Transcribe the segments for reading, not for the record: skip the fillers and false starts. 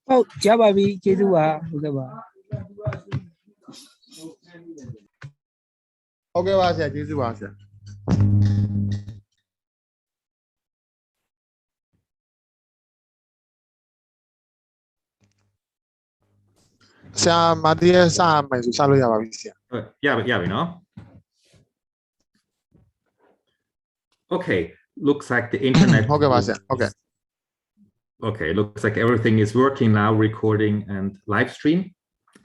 Oh, chào bà Vi, chị thưa bà. Ok bà sẽ chị bà sẽ. Sa Mathias sa mày dù sao bây giờ bà sẽ. Yeah, we know. Okay, looks like the internet. Okay, bà sẽ. Okay. Okay, looks like everything is working now, recording and live stream.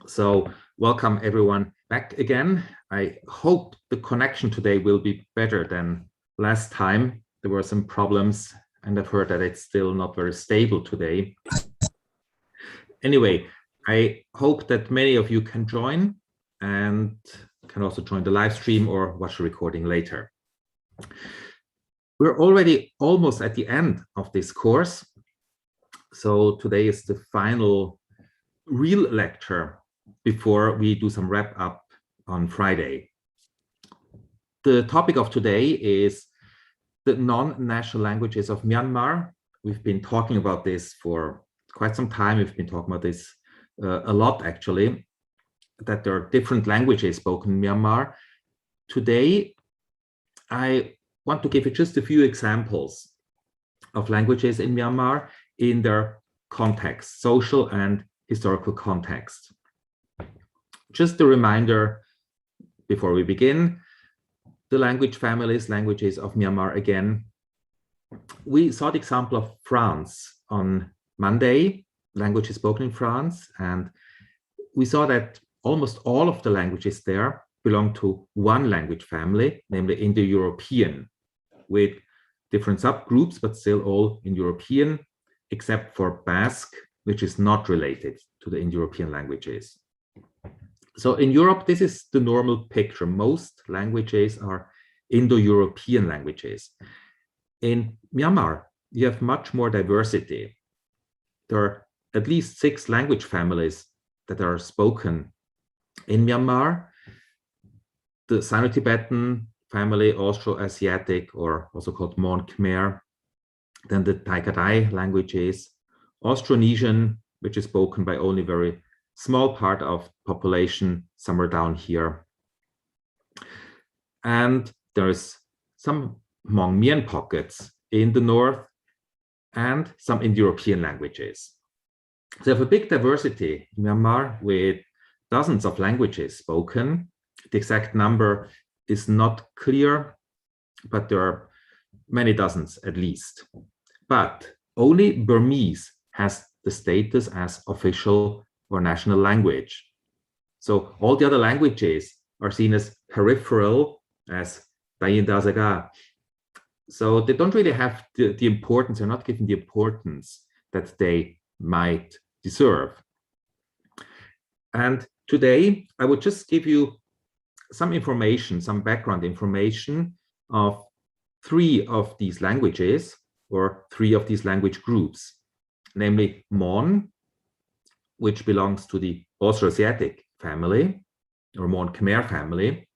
So welcome everyone back again. I hope the connection today will be better than last time. There were some problems and I've heard that it's still not very stable today. Anyway, I hope that many of you can join and can also join the live stream or watch the recording later. We're already almost at the end of this course. So today is the final real lecture before we do some wrap up on Friday. The topic of today is the non-national languages of Myanmar. We've been talking about this for quite some time. We've been talking about this a lot, actually, that there are different languages spoken in Myanmar. Today, I want to give you just a few examples of languages in Myanmar in their context, social and historical context. Just a reminder before we begin, the language families, languages of Myanmar again. We saw the example of France on Monday, languages spoken in France, and we saw that almost all of the languages there belong to one language family, namely Indo-European, with different subgroups, but still all Indo-European, except for Basque, which is not related to the Indo-European languages. So in Europe, this is the normal picture. Most languages are Indo-European languages. In Myanmar, you have much more diversity. There are at least 6 language families that are spoken in Myanmar. The Sino-Tibetan family, Austroasiatic, or also called Mon Khmer, then the Tai-Kadai languages, Austronesian, which is spoken by only very small part of population somewhere down here. And there's some Hmong Mien pockets in the north and some Indo-European languages. So you have a big diversity in Myanmar with dozens of languages spoken. The exact number is not clear, but there are many dozens at least. But only Burmese has the status as official or national language. So all the other languages are seen as peripheral, as Dayin Dazaga. So they don't really have the importance, they're not given the importance that they might deserve. And today, I would just give you some information, some background information of 3 of these languages, or 3 of these language groups, namely Mon, which belongs to the Austroasiatic family, or Mon Khmer family,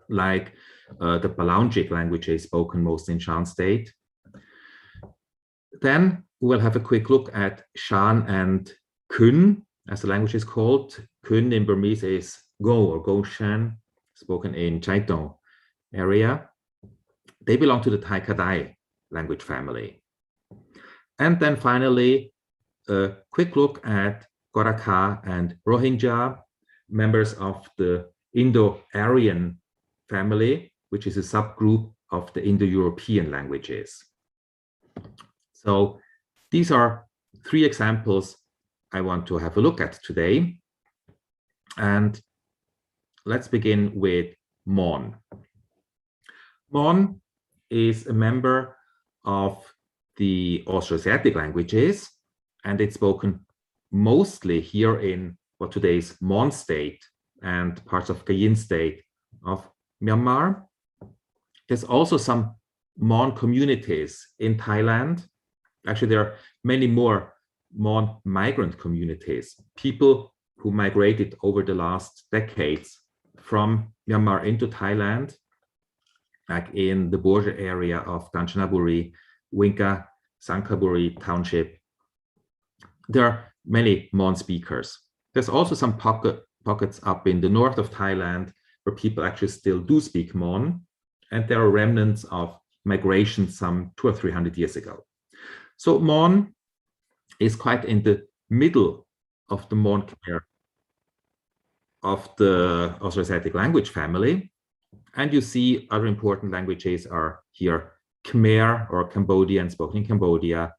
like the Palaungic languages spoken most in Shan State. Then we'll have a quick look at Shan and Khön, as the language is called. Khön in Burmese is Go or Go Shan, spoken in Chaitong area. They belong to the Tai-Kadai language family. And then finally, a quick look at Gorkha and Rohingya, members of the Indo-Aryan family, which is a subgroup of the Indo-European languages. So these are 3 examples I want to have a look at today. And let's begin with Mon. Mon is a member of the Austroasiatic languages, and it's spoken mostly here in what today is Mon State and parts of Kayin State of Myanmar. There's also some Mon communities in Thailand. Actually, there are many more Mon migrant communities, people who migrated over the last decades from Myanmar into Thailand. like in the border area of Kanchanaburi, Winka, Sankaburi Township. There are many Mon speakers. There's also some pockets up in the north of Thailand where people actually still do speak Mon, and there are remnants of migration some 200 or 300 years ago. So Mon is quite in the middle of the Mon Khmer of the Austroasiatic language family. And you see other important languages are here, Khmer or Cambodian, spoken in Cambodia.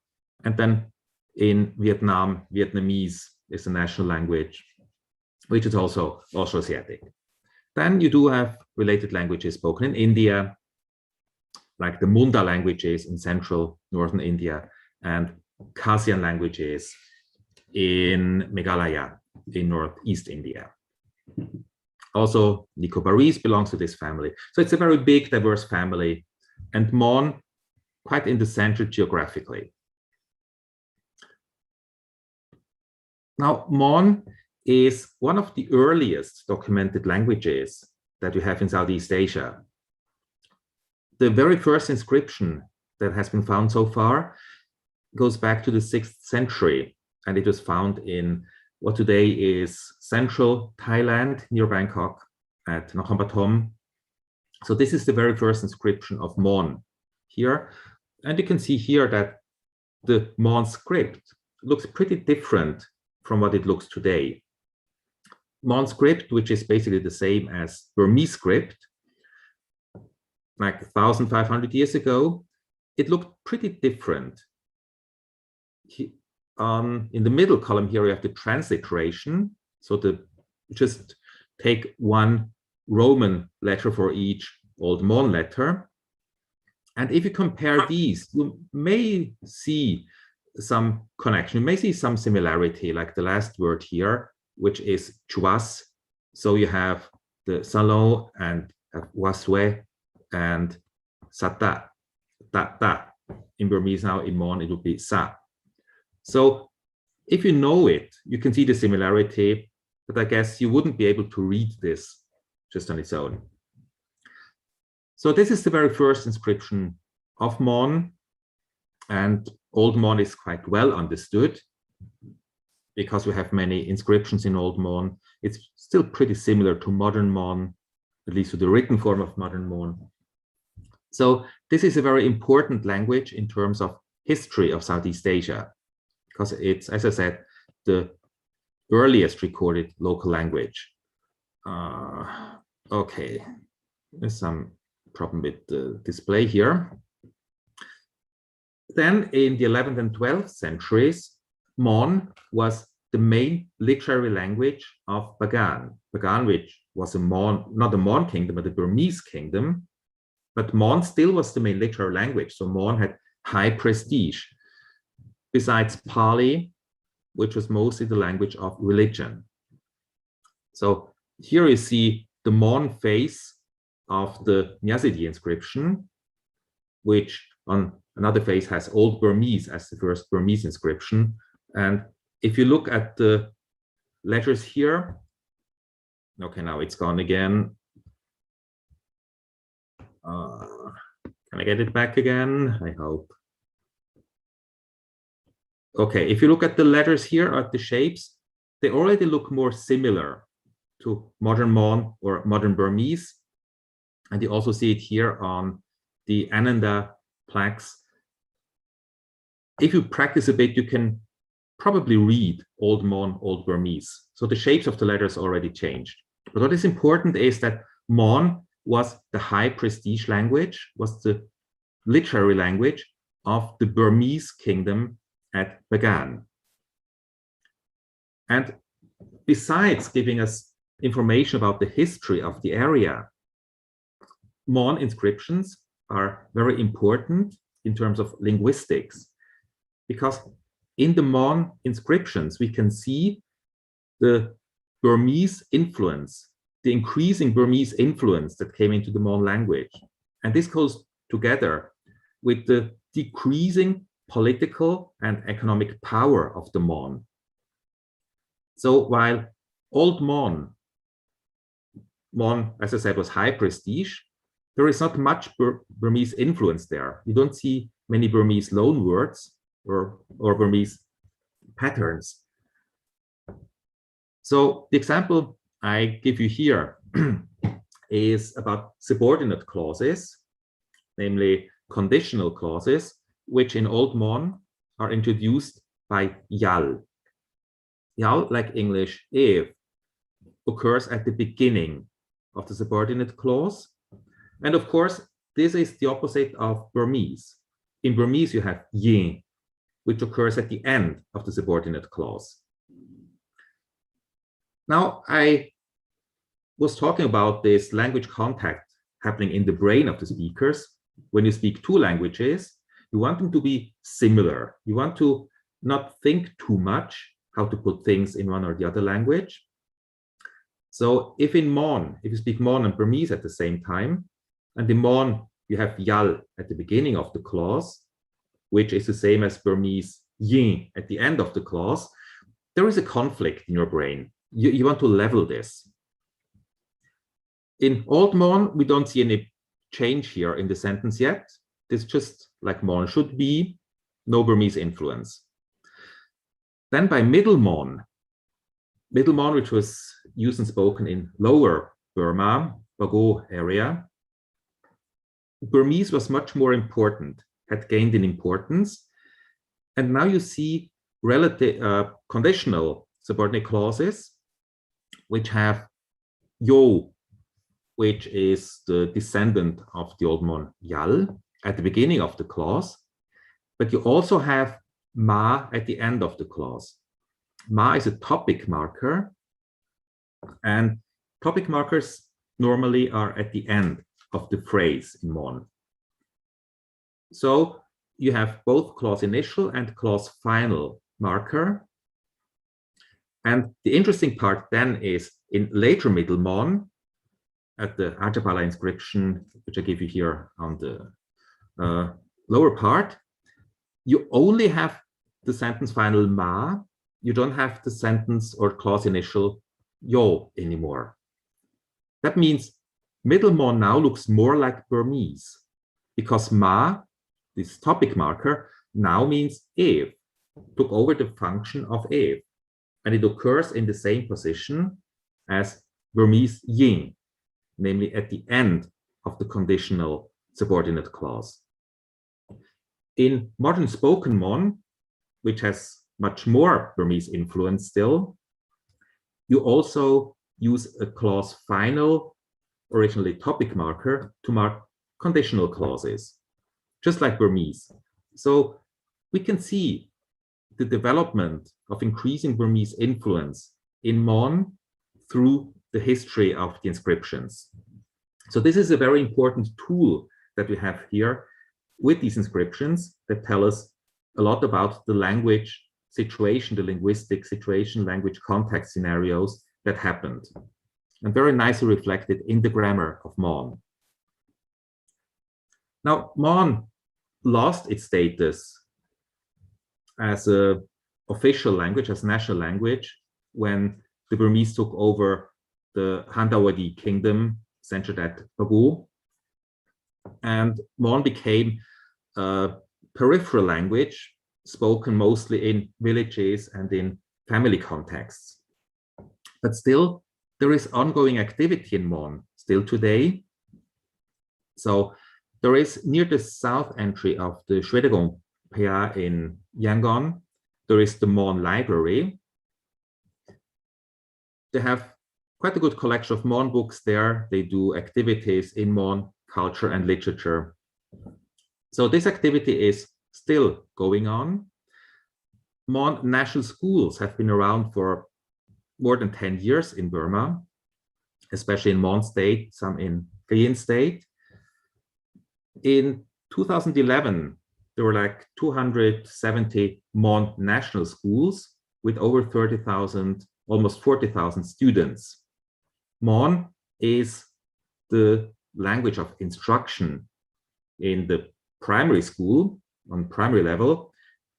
And then in Vietnam, Vietnamese is the national language, which is also Austroasiatic. Then you do have related languages spoken in India, like the Munda languages in central northern India, and Khasian languages in Meghalaya in northeast India. Also, Nicobarese belongs to this family. So it's a very big, diverse family, and Mon quite in the center geographically. Now, Mon is one of the earliest documented languages that we have in Southeast Asia. The very first inscription that has been found so far goes back to the 6th century, and it was found in what today is central Thailand, near Bangkok, at Nakhon Pathom. So this is the very first inscription of Mon here. And you can see here that the Mon script looks pretty different from what it looks today. Mon script, which is basically the same as Burmese script, like 1,500 years ago, it looked pretty different. In the middle column here, you have the transliteration. So just take one Roman letter for each Old Mon letter. And if you compare these, you may see some connection. You may see some similarity, like the last word here, which is chuas. So you have the salon and waswe and sata, ta. In Burmese now, in Mon, it would be sa. So if you know it, you can see the similarity, but I guess you wouldn't be able to read this just on its own. So this is the very first inscription of Mon, and Old Mon is quite well understood because we have many inscriptions in Old Mon. It's still pretty similar to modern Mon, at least to the written form of modern Mon. So this is a very important language in terms of history of Southeast Asia, because it's, as I said, the earliest recorded local language. Okay, there's some problem with the display here. Then in the 11th and 12th centuries, Mon was the main literary language of Bagan. Bagan, which was not a Mon kingdom, but a Burmese kingdom. But Mon still was the main literary language, so Mon had high prestige. Besides Pali, which was mostly the language of religion. So here you see the Mon face of the Nyasidi inscription, which on another face has Old Burmese as the first Burmese inscription. And if you look at the letters here, okay, now it's gone again. Can I get it back again? I hope. Okay, if you look at the letters here, at the shapes, they already look more similar to modern Mon or modern Burmese. And you also see it here on the Ananda plaques. If you practice a bit, you can probably read Old Mon, Old Burmese. So the shapes of the letters already changed. But what is important is that Mon was the high prestige language, was the literary language of the Burmese kingdom at Bagan. And besides giving us information about the history of the area, Mon inscriptions are very important in terms of linguistics, because in the Mon inscriptions, we can see the Burmese influence, the increasing Burmese influence that came into the Mon language. And this goes together with the decreasing political and economic power of the Mon. So while Old Mon, as I said, was high prestige, there is not much Burmese influence there. You don't see many Burmese loan words or Burmese patterns. So the example I give you here is about subordinate clauses, namely conditional clauses, which in Old Mon are introduced by yal. Yal, like English if, occurs at the beginning of the subordinate clause. And of course, this is the opposite of Burmese. In Burmese, you have yin, which occurs at the end of the subordinate clause. Now, I was talking about this language contact happening in the brain of the speakers. When you speak two languages, you want them to be similar. You want to not think too much how to put things in one or the other language. So if in Mon, if you speak Mon and Burmese at the same time, and in Mon you have yal at the beginning of the clause, which is the same as Burmese yin at the end of the clause, there is a conflict in your brain. You want to level this. In Old Mon, we don't see any change here in the sentence yet. It's just like Mon should be, no Burmese influence. Then by Middle Mon, which was used and spoken in Lower Burma, Bago area, Burmese was much more important, had gained in importance. And now you see relative conditional subordinate clauses, which have yo, which is the descendant of the Old Mon yal at the beginning of the clause. But you also have ma at the end of the clause. Ma is a topic marker, and topic markers normally are at the end of the phrase in Mon. So you have both clause initial and clause final marker. And the interesting part then is in later Middle Mon, at the Ajapala inscription, which I give you here on the lower part, you only have the sentence final ma, you don't have the sentence or clause initial yo anymore. That means Middle Mon now looks more like Burmese, because ma, this topic marker, now means if, took over the function of if, and it occurs in the same position as Burmese yin, namely at the end of the conditional subordinate clause. In modern spoken Mon, which has much more Burmese influence still, you also use a clause final, originally topic marker, to mark conditional clauses, just like Burmese. So we can see the development of increasing Burmese influence in Mon through the history of the inscriptions. So this is a very important tool that we have here with these inscriptions that tell us a lot about the language situation, the linguistic situation, language context scenarios that happened, and very nicely reflected in the grammar of Mon. Now, Mon lost its status as an official language, as national language, when the Burmese took over the Handawadi kingdom centered at Bago, and Mon became a peripheral language spoken mostly in villages and in family contexts. But still, there is ongoing activity in Mon still today. So there is near the south entry of the Shwedagong Phaya in Yangon, there is the Mon Library. They have quite a good collection of Mon books there. They do activities in Mon culture and literature. So this activity is still going on. Mon national schools have been around for more than 10 years in Burma, especially in Mon State, some in Kayin State. In 2011, there were like 270 Mon national schools with over 30,000, almost 40,000 students. Mon is the language of instruction in the primary school, on primary level.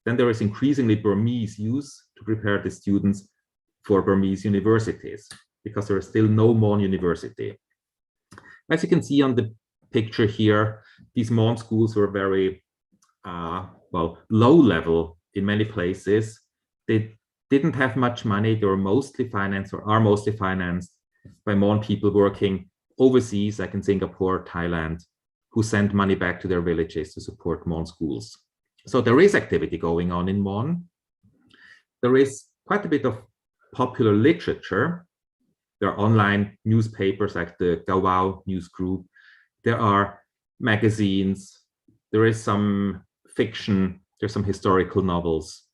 Then there is increasingly Burmese use to prepare the students for Burmese universities, because there is still no Mon university. As you can see on the picture here, these Mon schools were very, well, low level in many places. They didn't have much money. They were mostly financed or are mostly financed by Mon people working overseas, like in Singapore, Thailand, who sent money back to their villages to support Mon schools. So there is activity going on in Mon. There is quite a bit of popular literature. There are online newspapers like the Gawao News Group. There are magazines. There is some fiction. There's some historical novels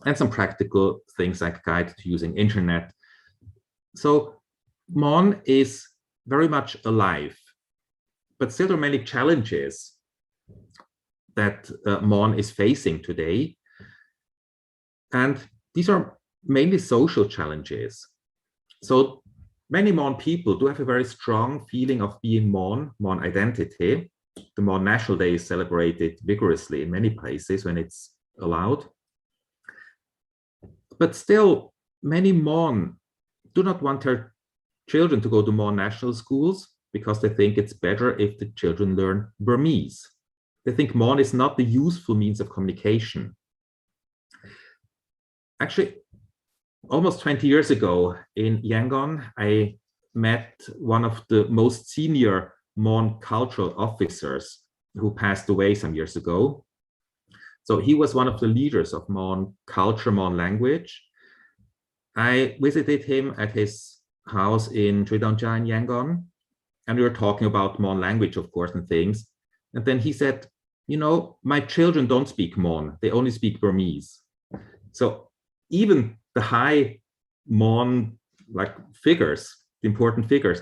and some practical things like guide to using internet. So Mon is very much alive, but still there are many challenges that Mon is facing today. And these are mainly social challenges. So many Mon people do have a very strong feeling of being Mon identity. The Mon National Day is celebrated vigorously in many places when it's allowed. But still, many Mon do not want their children to go to Mon national schools because they think it's better if the children learn Burmese. They think Mon is not the useful means of communication. Actually, almost 20 years ago in Yangon, I met one of the most senior Mon cultural officers who passed away some years ago. So he was one of the leaders of Mon culture, Mon language. I visited him at his house in Tridancha in Yangon, and we were talking about Mon language, of course, and things. And then he said, you know, my children don't speak Mon, they only speak Burmese. So even the high Mon like figures, the important figures,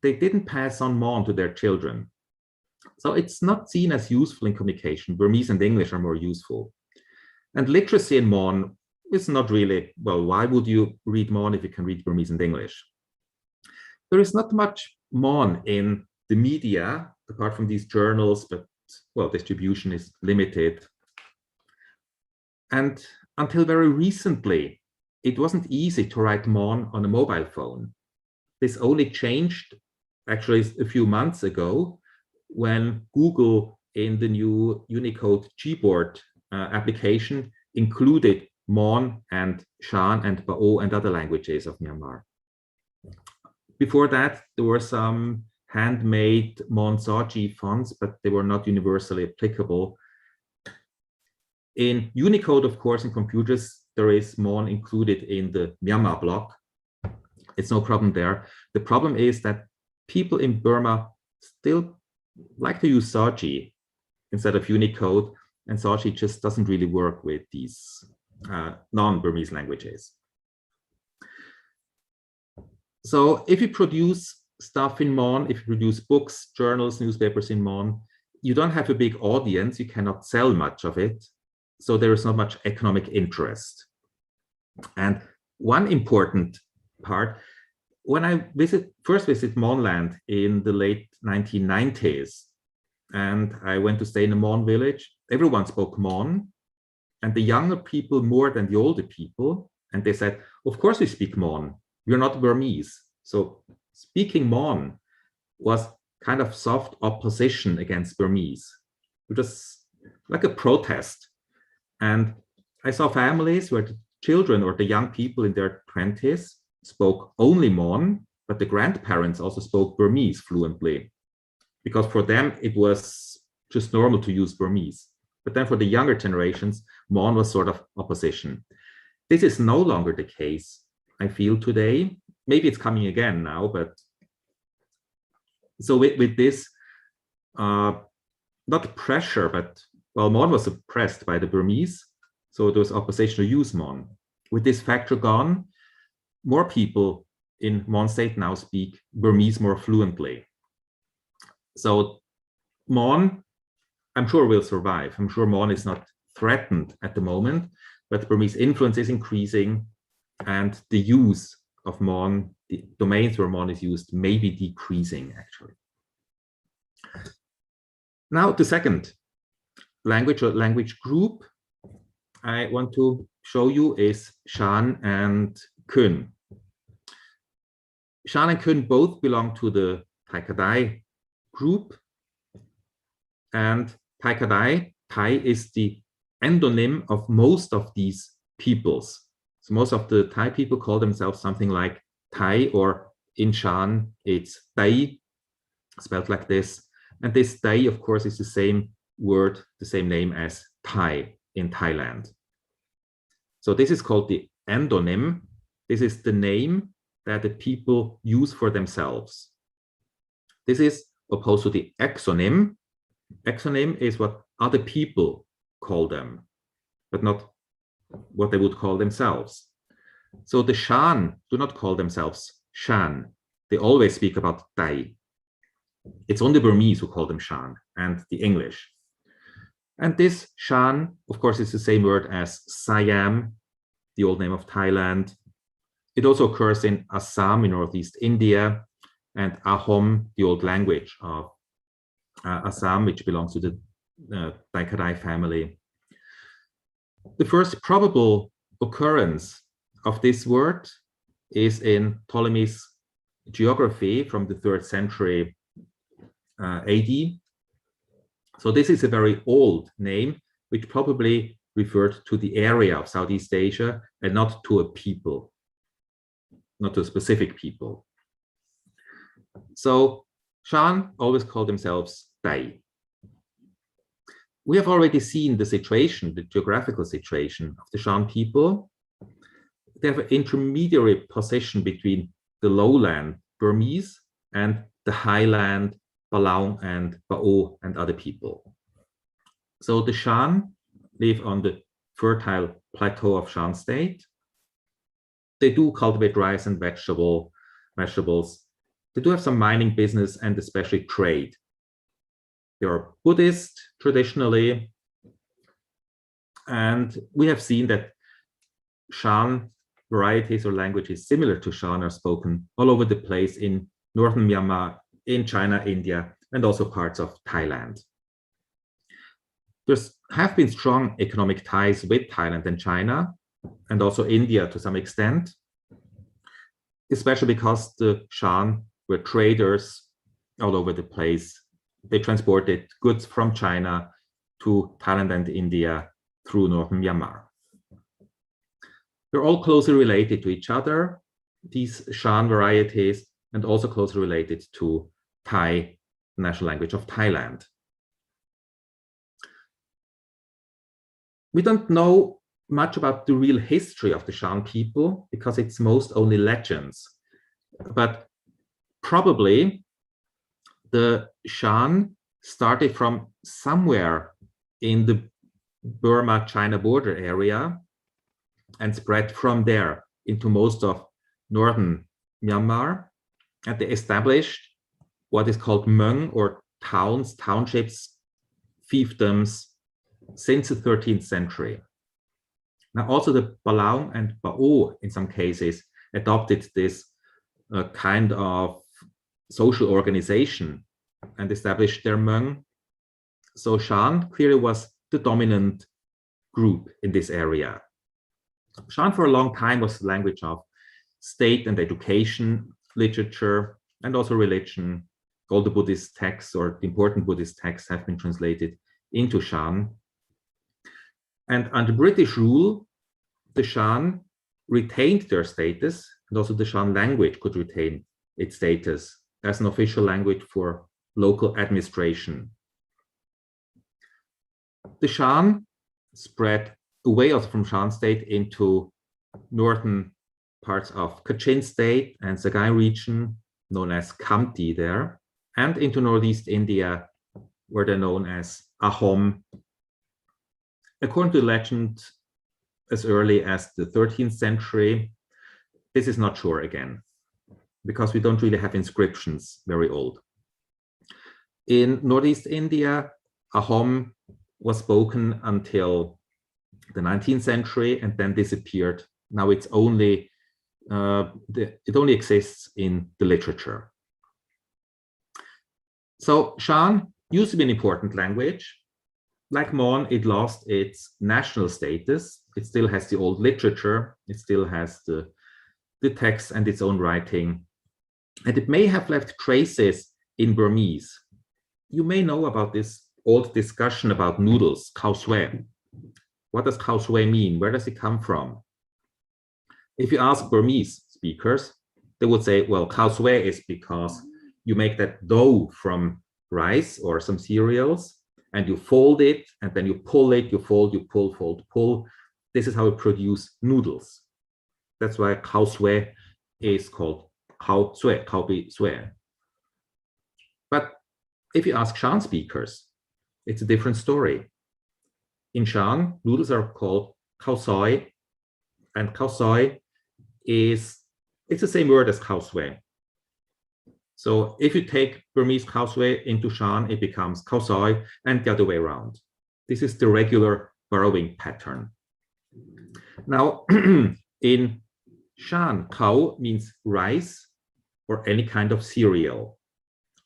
they didn't pass on Mon to their children. So it's not seen as useful in communication. Burmese and English are more useful. And literacy in Mon is not really, well, why would you read Mon if you can read Burmese and English? There is not much Mon in the media, apart from these journals, but, well, distribution is limited. And until very recently, it wasn't easy to write Mon on a mobile phone. This only changed actually a few months ago when Google in the new Unicode Gboard application included Mon and Shan and Bao and other languages of Myanmar. Before that, there were some handmade Mon Saji fonts, but they were not universally applicable. In Unicode, of course, in computers, there is Mon included in the Myanmar block. It's no problem there. The problem is that people in Burma still like to use Saji instead of Unicode, and Saji just doesn't really work with these non-Burmese languages. So if you produce stuff in Mon, if you produce books, journals, newspapers in Mon, you don't have a big audience, you cannot sell much of it, so there is not much economic interest. And one important part, when I first visit Monland in the late 1990s, and I went to stay in a Mon village, everyone spoke Mon, and the younger people more than the older people, and they said, of course we speak Mon, we're not Burmese. So speaking Mon was kind of soft opposition against Burmese, which was like a protest. And I saw families where the children or the young people in their 20s spoke only Mon, but the grandparents also spoke Burmese fluently, because for them it was just normal to use Burmese. But then for the younger generations, Mon was sort of opposition. This is no longer the case, I feel, today. Maybe it's coming again now, but so with this, not pressure, but, well, Mon was suppressed by the Burmese, so there was opposition to use Mon. With this factor gone, more people in Mon State now speak Burmese more fluently. So Mon, I'm sure, will survive. I'm sure Mon is not threatened at the moment, but Burmese influence is increasing, and the use of Mon, the domains where Mon is used, may be decreasing, actually. Now, the second language or language group I want to show you is Shan and Khön. Shan and Khön both belong to the Thai Kadai group, And Thai Kadai, Thai is the endonym of most of these peoples. So most of the Thai people call themselves something like Thai, or in Shan, it's Thai, spelled like this. And this Thai, of course, is the same word, the same name as Thai in Thailand. So this is called the endonym. This is the name that the people use for themselves. This is opposed to the exonym. Exonym is what other people call them, but not what they would call themselves. So the Shan do not call themselves Shan. They always speak about Thai. It's only Burmese who call them Shan, and the English. And this Shan, of course, is the same word as Siam, the old name of Thailand. It also occurs in Assam in northeast India, and Ahom, the old language of Assam, which belongs to the Thai Kadai family. The first probable occurrence of this word is in Ptolemy's geography from the 3rd century AD. So this is a very old name, which probably referred to the area of Southeast Asia and not to a people, not to a specific people. So Shan always call themselves Thai. We have already seen the situation, the geographical situation of the Shan people. They have an intermediary position between the lowland Burmese and the highland Palaung and Bao and other people. So the Shan live on the fertile plateau of Shan state. They do cultivate rice and vegetables. They do have some mining business and especially trade. They are Buddhist traditionally. And we have seen that Shan varieties or languages similar to Shan are spoken all over the place in northern Myanmar, in China, India, and also parts of Thailand. There have been strong economic ties with Thailand and China, and also India to some extent, especially because the Shan were traders all over the place. They transported goods from China to Thailand and India through northern Myanmar. They're all closely related to each other, these Shan varieties, and also closely related to Thai, national language of Thailand. We don't know much about the real history of the Shan people because it's most only legends. But probably the Shan started from somewhere in the Burma-China border area and spread from there into most of northern Myanmar. And they established what is called MoE, or towns, townships, fiefdoms, since the 13th century. Now also the Palaung and Bao, in some cases, adopted this kind of social organization and established their MoE. So Shan clearly was the dominant group in this area. Shan for a long time was the language of state and education, literature, and also religion. All the Buddhist texts, or the important Buddhist texts, have been translated into Shan. And under British rule, the Shan retained their status, and also the Shan language could retain its status as an official language for local administration. The Shan spread away also from Shan state into northern parts of Kachin state and Sagaing region, known as Khamti there, and into northeast India, where they're known as Ahom. According to the legend, as early as the 13th century, this is not sure again, because we don't really have inscriptions very old. In northeast India, Ahom was spoken until the 19th century and then disappeared. Now it's only, it only exists in the literature. So Shan used to be an important language. Like Mon, it lost its national status. It still has the old literature. It still has the text and its own writing. And it may have left traces in Burmese. You may know about this old discussion about noodles, khao sui. What does khao sui mean? Where does it come from? If you ask Burmese speakers, they would say, well, khao sui is because you make that dough from rice or some cereals, and you fold it, and then you pull it, you fold, you pull, fold, pull. This is how you produce noodles. That's why khao sui is called khao sui, khao bi sui. But if you ask Shan speakers, it's a different story. In Shan, noodles are called khao soi, and khao soi it's the same word as khao sui. So if you take Burmese khao sui into Shan, it becomes khao soi, and the other way around. This is the regular borrowing pattern. Now, in Shan, khao means rice or any kind of cereal,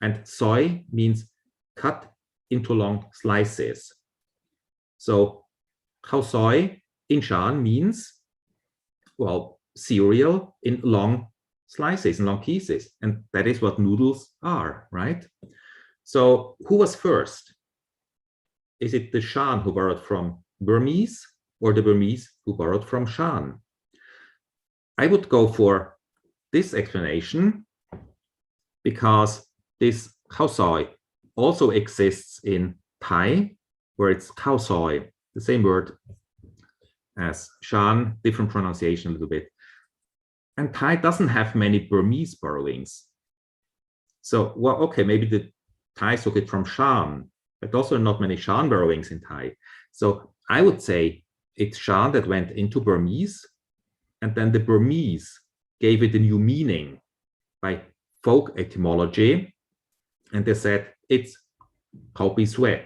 and soi means cut into long slices. So khao soi in Shan means, well, cereal in long slices, in long pieces, and that is what noodles are, right? So who was first? Is it the Shan who borrowed from Burmese, or the Burmese who borrowed from Shan? I would go for this explanation because this khao soi also exists in Thai, where it's khao soi, the same word as Shan, different pronunciation a little bit. And Thai doesn't have many Burmese borrowings. So, well, okay, maybe the Thai took it from Shan, but also not many Shan borrowings in Thai. So I would say it's Shan that went into Burmese, and then the Burmese gave it a new meaning by folk etymology, and they said it's khao bi sui.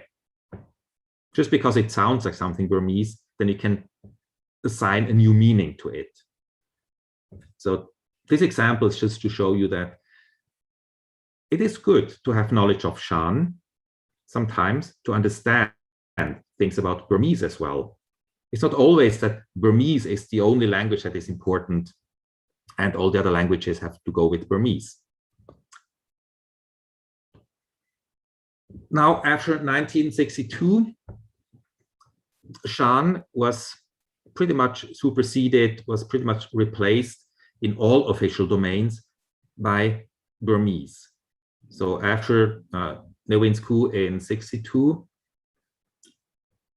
Just because it sounds like something Burmese, then you can assign a new meaning to it. So this example is just to show you that it is good to have knowledge of Shan, sometimes to understand things about Burmese as well. It's not always that Burmese is the only language that is important and all the other languages have to go with Burmese. Now, after 1962, Shan was pretty much superseded, was pretty much replaced in all official domains by Burmese. So after Ne Win's coup in 62,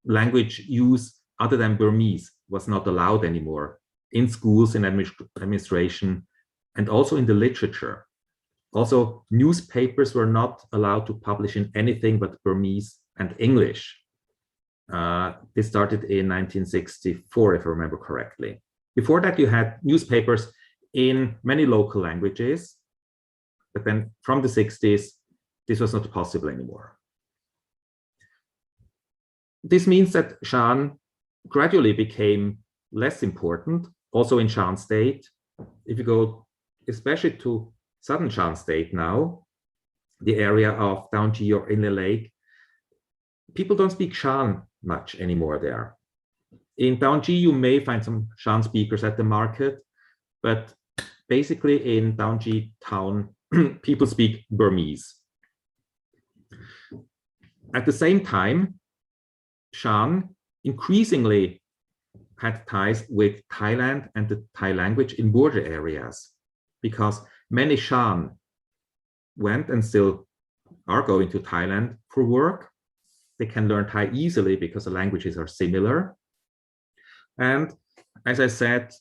language use other than Burmese was not allowed anymore in schools, in administration, and also in the literature. Also, newspapers were not allowed to publish in anything but Burmese and English. This started in 1964, if I remember correctly. Before that, you had newspapers in many local languages, but then from the 60s, this was not possible anymore. This means that Shan gradually became less important, also in Shan State. If you go especially to southern Shan State now, the area of Taungji or Inle Lake, people don't speak Shan much anymore there. In Taungji, you may find some Shan speakers at the market, but basically in Taungji town, people speak Burmese. At the same time, Shan increasingly had ties with Thailand and the Thai language in border areas, because many Shan went and still are going to Thailand for work. They can learn Thai easily because the languages are similar. And as I said,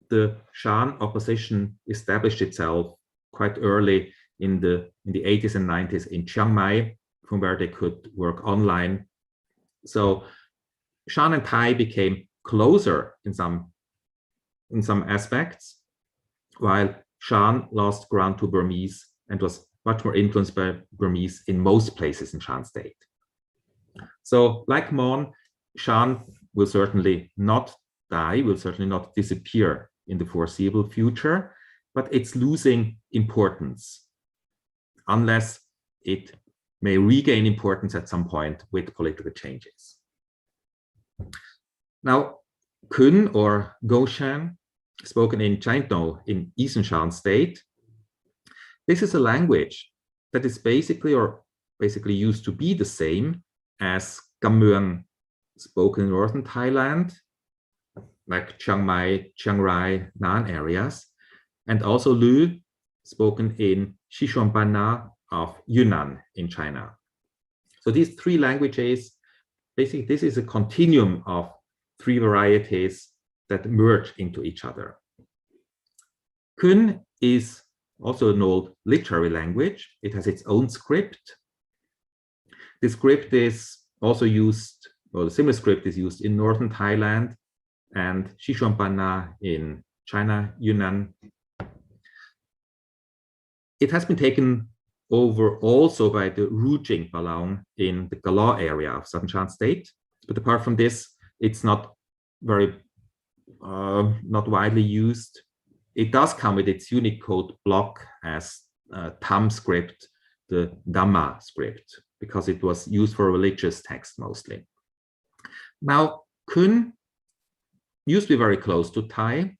the Shan opposition established itself quite early in the 80s and 90s in Chiang Mai, from where they could work online. So Shan and Thai became closer in some aspects, while Shan lost ground to Burmese and was much more influenced by Burmese in most places in Shan State. So like Mon, Shan will certainly not die, will certainly not disappear in the foreseeable future, but it's losing importance unless it may regain importance at some point with political changes. Now, Khun or Goshan, spoken in Chaintau in Eastern Shan State, this is a language that is basically used to be the same as Gammuang, spoken in northern Thailand, like Chiang Mai, Chiang Rai, Nan areas, and also Lu, spoken in Xishuangbanna of Yunnan in China. So these three languages, basically this is a continuum of three varieties that merge into each other. Kun is also an old literary language. It has its own script. The script is also used, or the similar script is used in northern Thailand and Xishuangbanna in China, Yunnan. It has been taken over also by the Rujing Balaung in the Gallaw area of southern Shan state. But apart from this, it's not very, not widely used. It does come with its Unicode block as Tham script, the Dhamma script, because it was used for religious text mostly. Now, Kun used to be very close to Thai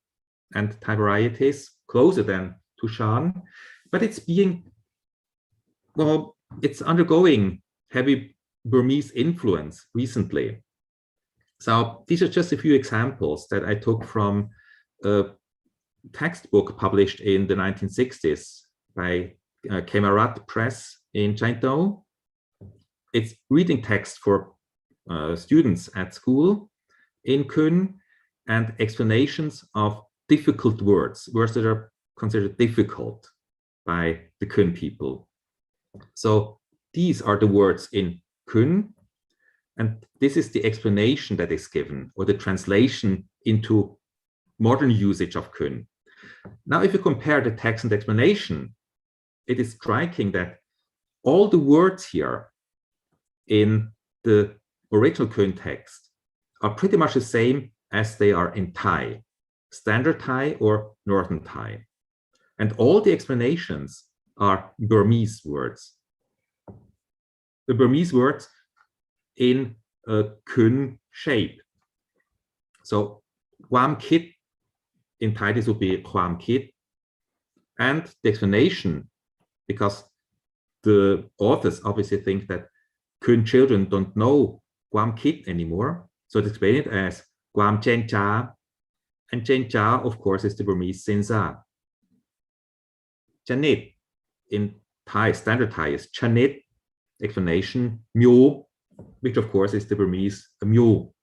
and Thai varieties, closer than to Shan, but it's being, well, it's undergoing heavy Burmese influence recently. So these are just a few examples that I took from a textbook published in the 1960s by Kemarat Press in Chengdu. It's reading text for students at school in Kun and explanations of difficult words that are considered difficult by the Kun people. So these are the words in Kun, and this is the explanation that is given, or the translation into modern usage of Kun. Now, if you compare the text and explanation, it is striking that all the words here in the original Kun text are pretty much the same as they are in Thai, Standard Thai or Northern Thai. And all the explanations are Burmese words. The Burmese words in a Kun shape. So, Kwam Kit, in Thai this would be Kwam Kit. And the explanation, because the authors obviously think that Kun children don't know Kwam Kit anymore, so they explain it as Kwam Chen Cha, and Chen Cha, of course, is the Burmese Sinza. Chanit, in Thai, Standard Thai is Chanit, explanation, Myo, which of course is the Burmese Myo.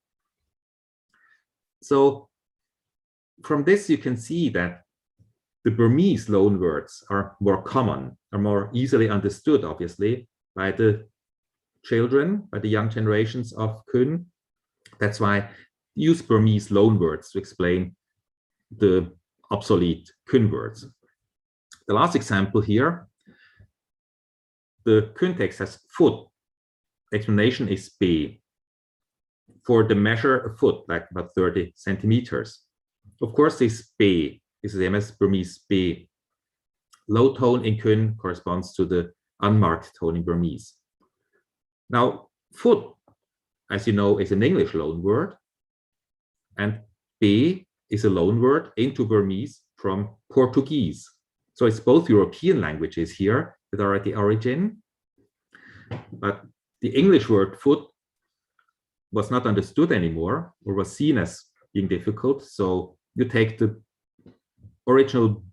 So from this you can see that the Burmese loan words are more common, are more easily understood, obviously, by the children, by the young generations of Kun. That's why use Burmese loan words to explain the obsolete Kun words. The last example here, the Kun text has foot. Explanation is be. For the measure a foot, like about 30 centimeters. Of course, this be is the same as Burmese be. Low tone in Kun corresponds to the unmarked tone in Burmese. Now, foot, as you know, is an English loan word, and be is a loan word into Burmese from Portuguese. So it's both European languages here that are at the origin, but the English word foot was not understood anymore, or was seen as being difficult. So you take the original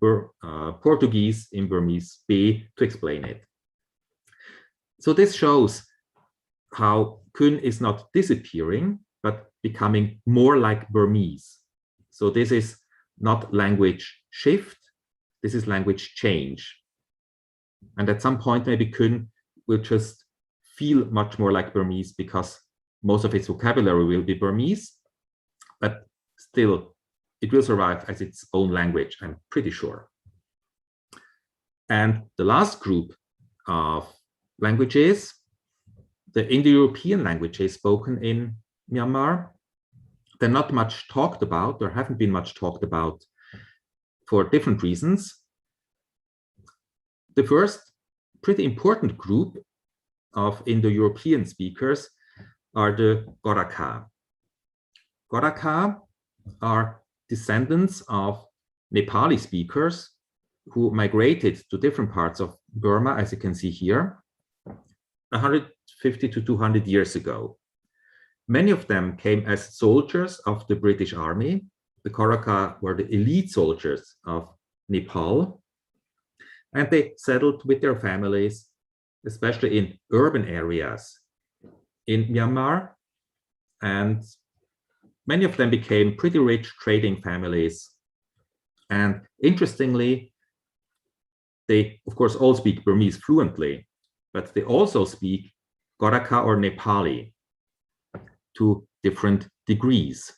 Portuguese in Burmese be to explain it. So this shows how Kun is not disappearing, but becoming more like Burmese. So this is not language shift, this is language change. And at some point, maybe Kun will just feel much more like Burmese because most of its vocabulary will be Burmese, but still it will survive as its own language, I'm pretty sure. And the last group of languages, the Indo-European languages spoken in Myanmar, they're not much talked about, or haven't been much talked about for different reasons. The first pretty important group of Indo-European speakers are the Goraka. Goraka are descendants of Nepali speakers who migrated to different parts of Burma, as you can see here, 150 150 to 200 years ago. Many of them came as soldiers of the British Army. The Gorkha were the elite soldiers of Nepal, and they settled with their families, especially in urban areas in Myanmar, and many of them became pretty rich trading families. And interestingly, they, of course, all speak Burmese fluently, but they also speak Gorkha or Nepali to different degrees.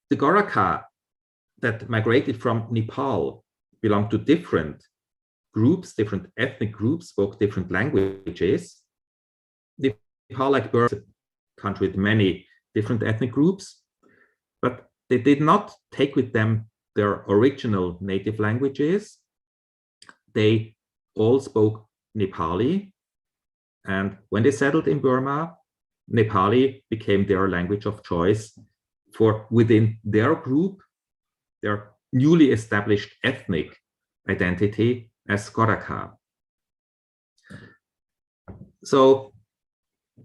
The Gorkha that migrated from Nepal belonged to different groups, different ethnic groups, spoke different languages. Nepal, like Burma, is a country with many different ethnic groups, but they did not take with them their original native languages. They all spoke Nepali, and when they settled in Burma, Nepali became their language of choice for within their group, their newly established ethnic identity as Gorkha. So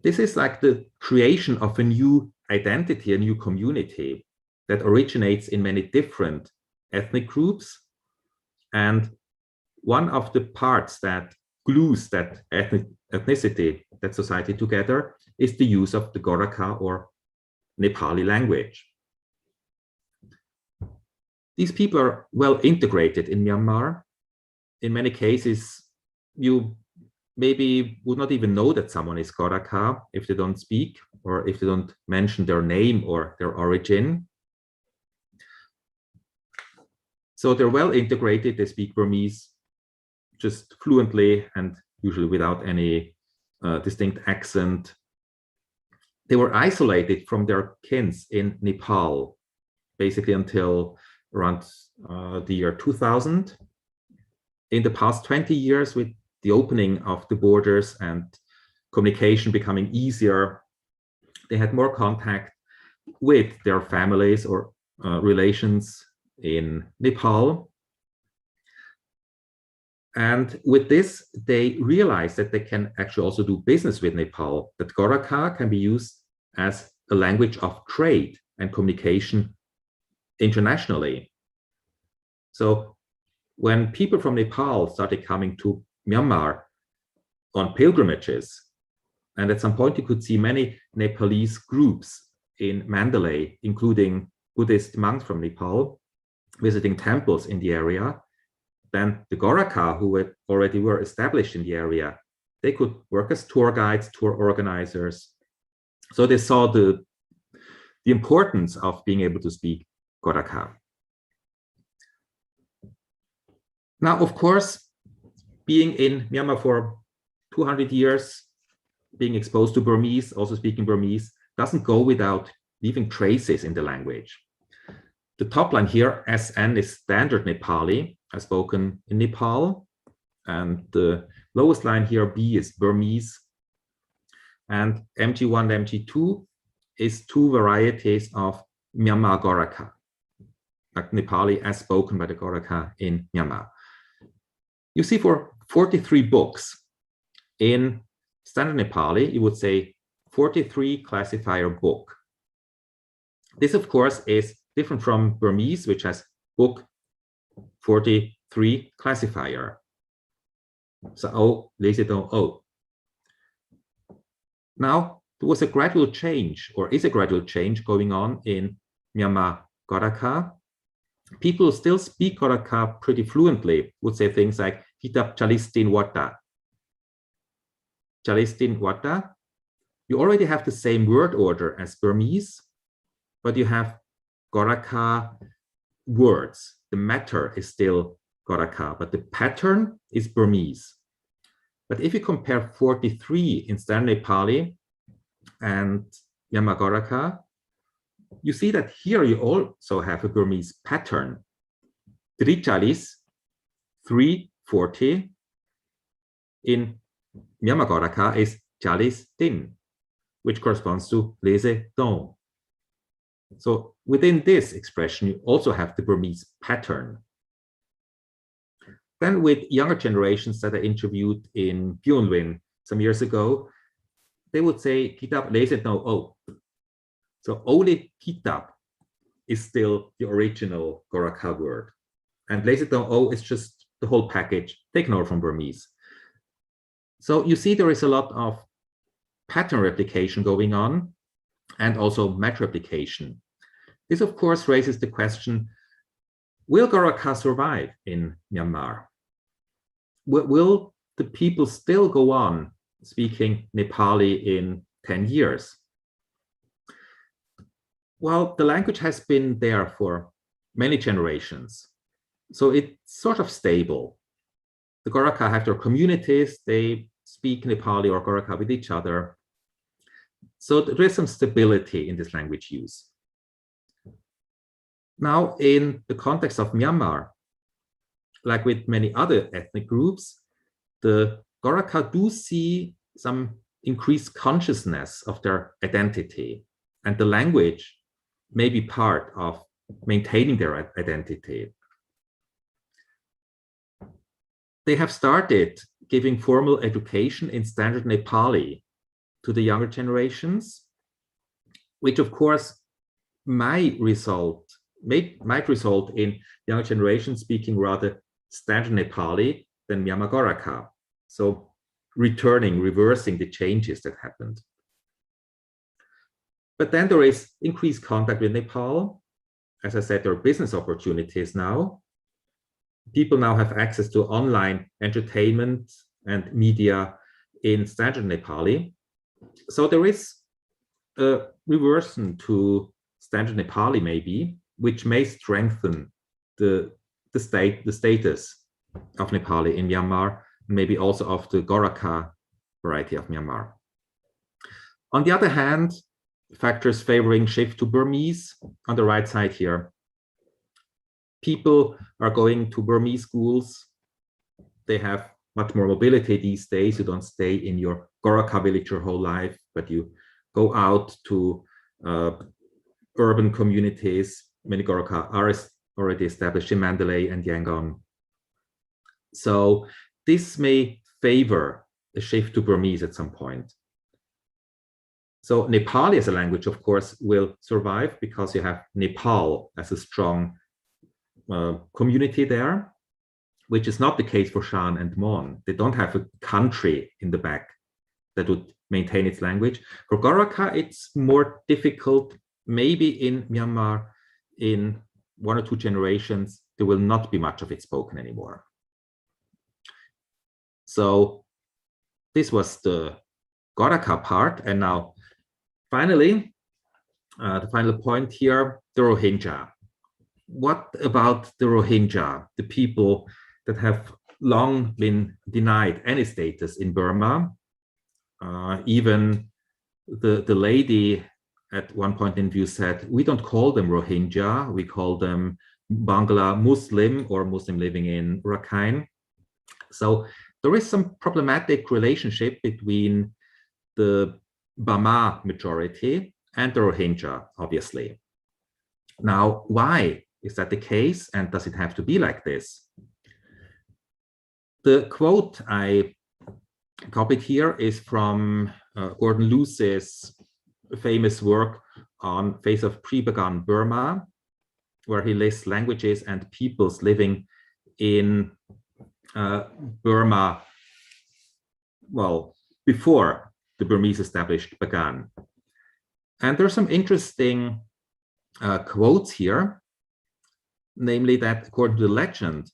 this is like the creation of a new identity, a new community that originates in many different ethnic groups. And one of the parts that glues that ethnicity, that society together, is the use of the Gorkha or Nepali language. These people are well integrated in Myanmar. In many cases, you maybe would not even know that someone is Gorkha if they don't speak or if they don't mention their name or their origin. So they're well integrated. They speak Burmese just fluently and usually without any distinct accent. They were isolated from their kins in Nepal, basically until around the year 2000. In the past 20 years, with the opening of the borders and communication becoming easier, they had more contact with their families or relations in Nepal. And with this, they realized that they can actually also do business with Nepal, that Gorkha can be used as a language of trade and communication internationally. So when people from Nepal started coming to Myanmar on pilgrimages, and at some point you could see many Nepalese groups in Mandalay, including Buddhist monks from Nepal, visiting temples in the area, then the Gorkha, who already were established in the area, they could work as tour guides, tour organizers. So they saw the importance of being able to speak Gorkha. Now, of course, being in Myanmar for 200 years, being exposed to Burmese, also speaking Burmese, doesn't go without leaving traces in the language. The top line here, SN, is standard Nepali, as spoken in Nepal. And the lowest line here, B, is Burmese. And MG1 and MG2 is two varieties of Myanmar Gorkha, like Nepali as spoken by the Gorkha in Myanmar. You see, for 43 books in standard Nepali, you would say 43 classifier book. This, of course, is different from Burmese, which has book 43 classifier. So O, lazy don't O. Now, there was a gradual change, or is a gradual change going on in Myanmar Gorkha. People still speak Gorkha pretty fluently, would say things like Hitap Chalistin Wata. Chalistin Wata. You already have the same word order as Burmese, but you have Gorkha words. The matter is still Gorkha, but the pattern is Burmese. But if you compare 43 in standard Nepali and Myanmar Gorkha, you see that here you also have a Burmese pattern. Trichalis, 340, in Myanmar Gorkha is Chalis Tin, which corresponds to Lese Don. So within this expression, you also have the Burmese pattern. Then with younger generations that I interviewed in Pyongyang some years ago, they would say kitab, lesen, no, oh. So only kitab is still the original Goraka word. And lesen, no, oh is just the whole package taken over from Burmese. So you see there is a lot of pattern replication going on and also match replication. This, of course, raises the question, will Goraka survive in Myanmar? Will the people still go on speaking Nepali in 10 years? Well, the language has been there for many generations, so it's sort of stable. The Goraka have their communities, they speak Nepali or Goraka with each other. So there is some stability in this language use. Now, in the context of Myanmar, like with many other ethnic groups, the Goraka do see some increased consciousness of their identity, and the language may be part of maintaining their identity. They have started giving formal education in standard Nepali to the younger generations, which of course might result in younger generations speaking rather standard Nepali than Myanmar Goraka. So reversing the changes that happened. But then there is increased contact with Nepal. As I said, there are business opportunities now. People now have access to online entertainment and media in standard Nepali. So there is a reversion to standard Nepali maybe, which may strengthen the status of Nepali in Myanmar, maybe also of the Goraka variety of Myanmar. On the other hand, factors favoring shift to Burmese on the right side here. People are going to Burmese schools. They have much more mobility these days. You don't stay in your Goraka village your whole life, but you go out to urban communities. Many Goraka are already established in Mandalay and Yangon. So this may favor a shift to Burmese at some point. So Nepali as a language, of course, will survive because you have Nepal as a strong community there, which is not the case for Shan and Mon. They don't have a country in the back that would maintain its language. For Goraka, it's more difficult. Maybe in Myanmar, in 1 or 2 generations, there will not be much of it spoken anymore. So this was the Goraka part. And now, finally, the final point here, the Rohingya. What about the Rohingya, the people that have long been denied any status in Burma? Even the lady at one point in view said, we don't call them Rohingya, we call them Bangla Muslim or Muslim living in Rakhine. So there is some problematic relationship between the Bama majority and the Rohingya, obviously. Now, why is that the case, and does it have to be like this? The quote I copied here is from Gordon Luce's famous work on Face of Pre-Begun Burma, where he lists languages and peoples living in Burma, well, before the Burmese established Bagan. And there are some interesting quotes here, namely that according to the legend,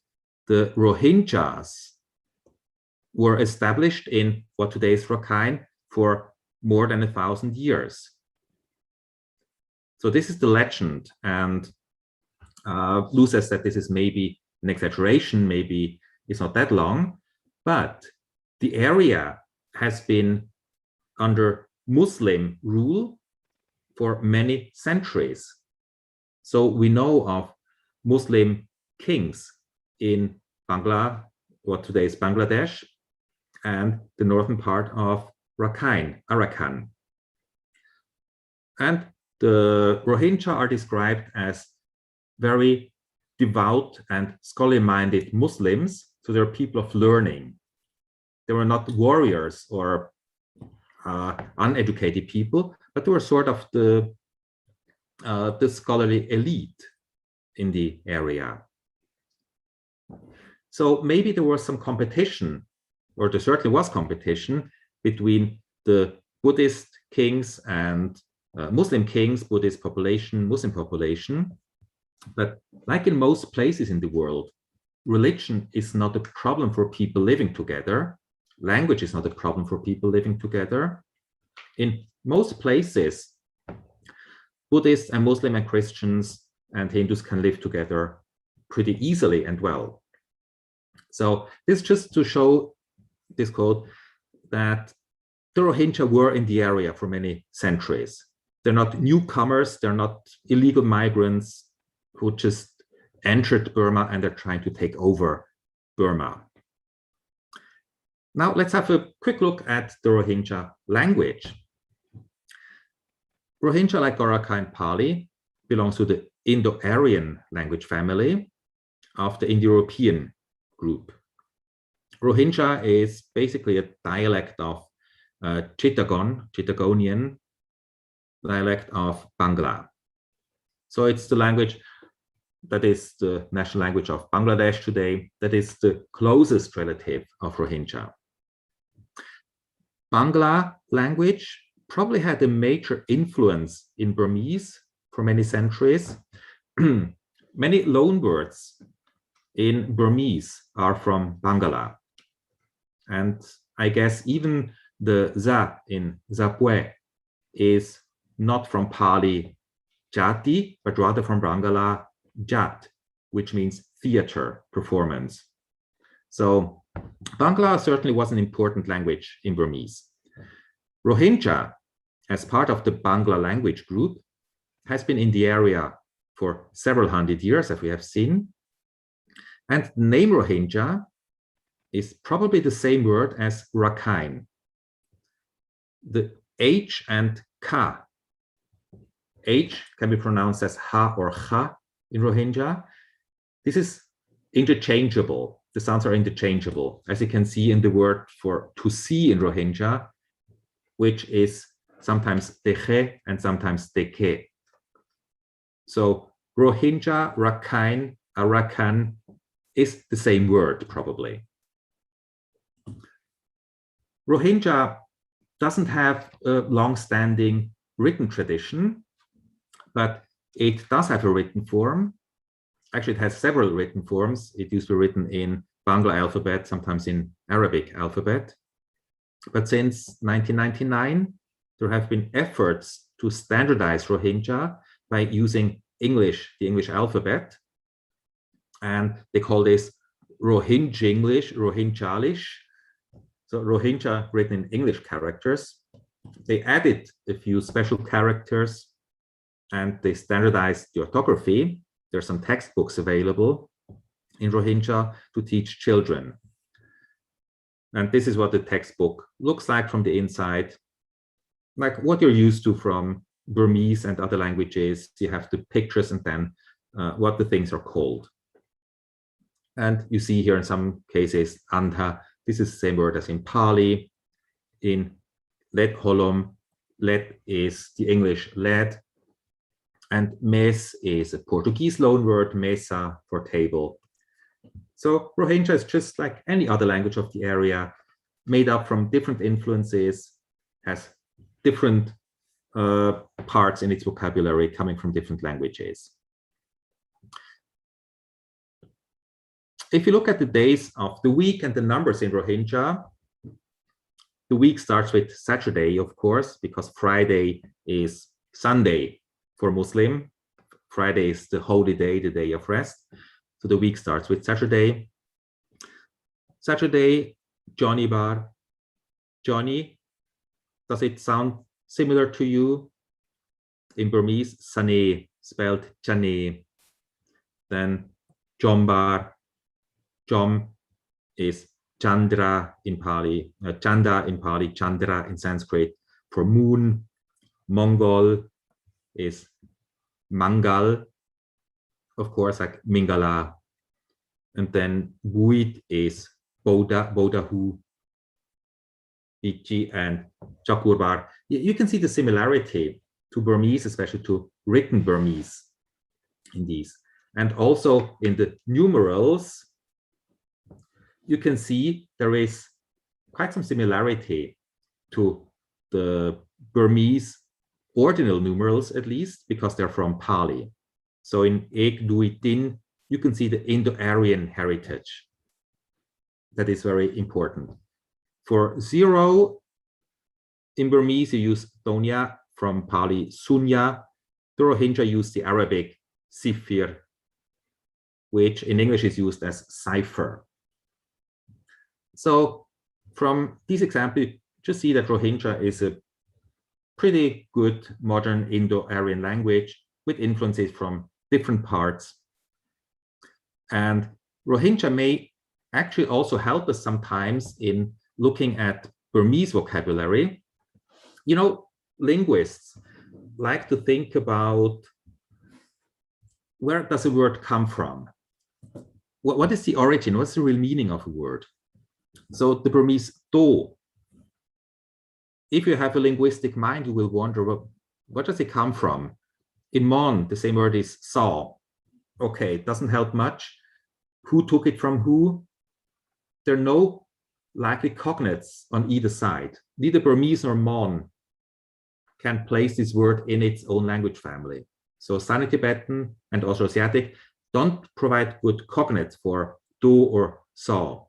the Rohingyas were established in what today is Rakhine for more than 1,000 years. So this is the legend, and Lu says that this is maybe an exaggeration, maybe it's not that long, but the area has been under Muslim rule for many centuries. So we know of Muslim kings in Bangla, what today is Bangladesh, and the northern part of Rakhine, Arakan. And the Rohingya are described as very devout and scholarly-minded Muslims So they were people of learning. They were not warriors or uneducated people, but they were sort of the scholarly elite in the area. So maybe there was some competition, or there certainly was competition between the Buddhist kings and Muslim kings, Buddhist population, Muslim population. But like in most places in the world, religion is not a problem for people living together. Language is not a problem for people living together. In most places, Buddhists and Muslim and Christians and Hindus can live together pretty easily and well. So this just to show this quote that the Rohingya were in the area for many centuries. They're not newcomers, they're not illegal migrants who just entered Burma and they're trying to take over Burma. Now let's have a quick look at the Rohingya language. Rohingya, like Gorkha and Pali, belongs to the Indo-Aryan language family of the Indo-European group. Rohingya is basically a dialect of Chittagonian dialect of Bangla. So it's the language that is the national language of Bangladesh today, that is the closest relative of Rohingya. Bangla language probably had a major influence in Burmese for many centuries. Many loanwords in Burmese are from Bangla. And I guess even the za in Zapwe is not from Pali jati, but rather from Bangla jat, which means theater performance. So Bangla certainly was an important language in Burmese. Rohingya, as part of the Bangla language group, has been in the area for several hundred years, as we have seen. And the name Rohingya is probably the same word as Rakhine. The H and Ka. H can be pronounced as Ha or Kha in Rohingya. This is interchangeable. The sounds are interchangeable, as you can see in the word for to see in Rohingya, which is sometimes Dekhe and sometimes Deke. So Rohingya, Rakhine, Arakan is the same word, probably. Rohingya doesn't have a long-standing written tradition, but it does have a written form. Actually, it has several written forms. It used to be written in Bangla alphabet, sometimes in Arabic alphabet. But since 1999, there have been efforts to standardize Rohingya by using English, the English alphabet. And they call this Rohingyalish, Rohingyalish. So Rohingya written in English characters. They added a few special characters and they standardized the orthography. There's some textbooks available in Rohingya to teach children. And this is what the textbook looks like from the inside. Like what you're used to from Burmese and other languages. You have the pictures and then what the things are called. And you see here in some cases, Andha, this is the same word as in Pali. In Let Holom, Let is the English lead. And mes is a Portuguese loanword, mesa for table. So Rohingya is just like any other language of the area, made up from different influences, has different parts in its vocabulary coming from different languages. If you look at the days of the week and the numbers in Rohingya, the week starts with Saturday, of course, because Friday is Sunday for Muslim. Friday is the holy day, the day of rest. So the week starts with Saturday. Saturday, Johnny Bar. Johnny, does it sound similar to you? In Burmese, Sane, spelled Chane. Then Jombar. Jom is Chandra in Pali, Chanda in Pali, Chandra in Sanskrit for moon. Mongol is Mangal, of course, like Mingala. and then Buit is Boda, Bodahu, Ichi, and Chakurbar. You can see the similarity to Burmese, especially to written Burmese in these. And also in the numerals, you can see there is quite some similarity to the Burmese ordinal numerals, at least, because they're from Pali. So in Ek, Dui, Din, you can see the Indo-Aryan heritage. That is very important. For 0, in Burmese, you use Donya, from Pali, Sunya. The Rohingya use the Arabic Sifir, which in English is used as cipher. So from these examples, you just see that Rohingya is a pretty good modern Indo-Aryan language with influences from different parts. And Rohingya may actually also help us sometimes in looking at Burmese vocabulary. You know, linguists like to think about where does a word come from? What is the origin? What's the real meaning of a word? So the Burmese do. If you have a linguistic mind, you will wonder, well, what does it come from? In Mon, the same word is saw. Okay, it doesn't help much. Who took it from who? There are no likely cognates on either side. Neither Burmese nor Mon can place this word in its own language family. So Sino-Tibetan and Austroasiatic don't provide good cognates for do or saw.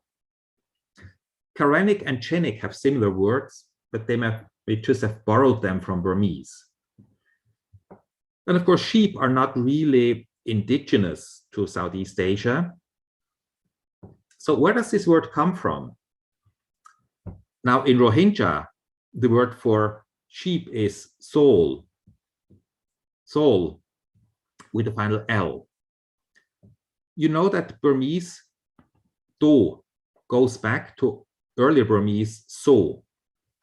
Karenic and Chinic have similar words, but they just have borrowed them from Burmese. And of course, sheep are not really indigenous to Southeast Asia. So where does this word come from? Now in Rohingya, the word for sheep is soul, soul with the final L. You know that Burmese do goes back to earlier Burmese so,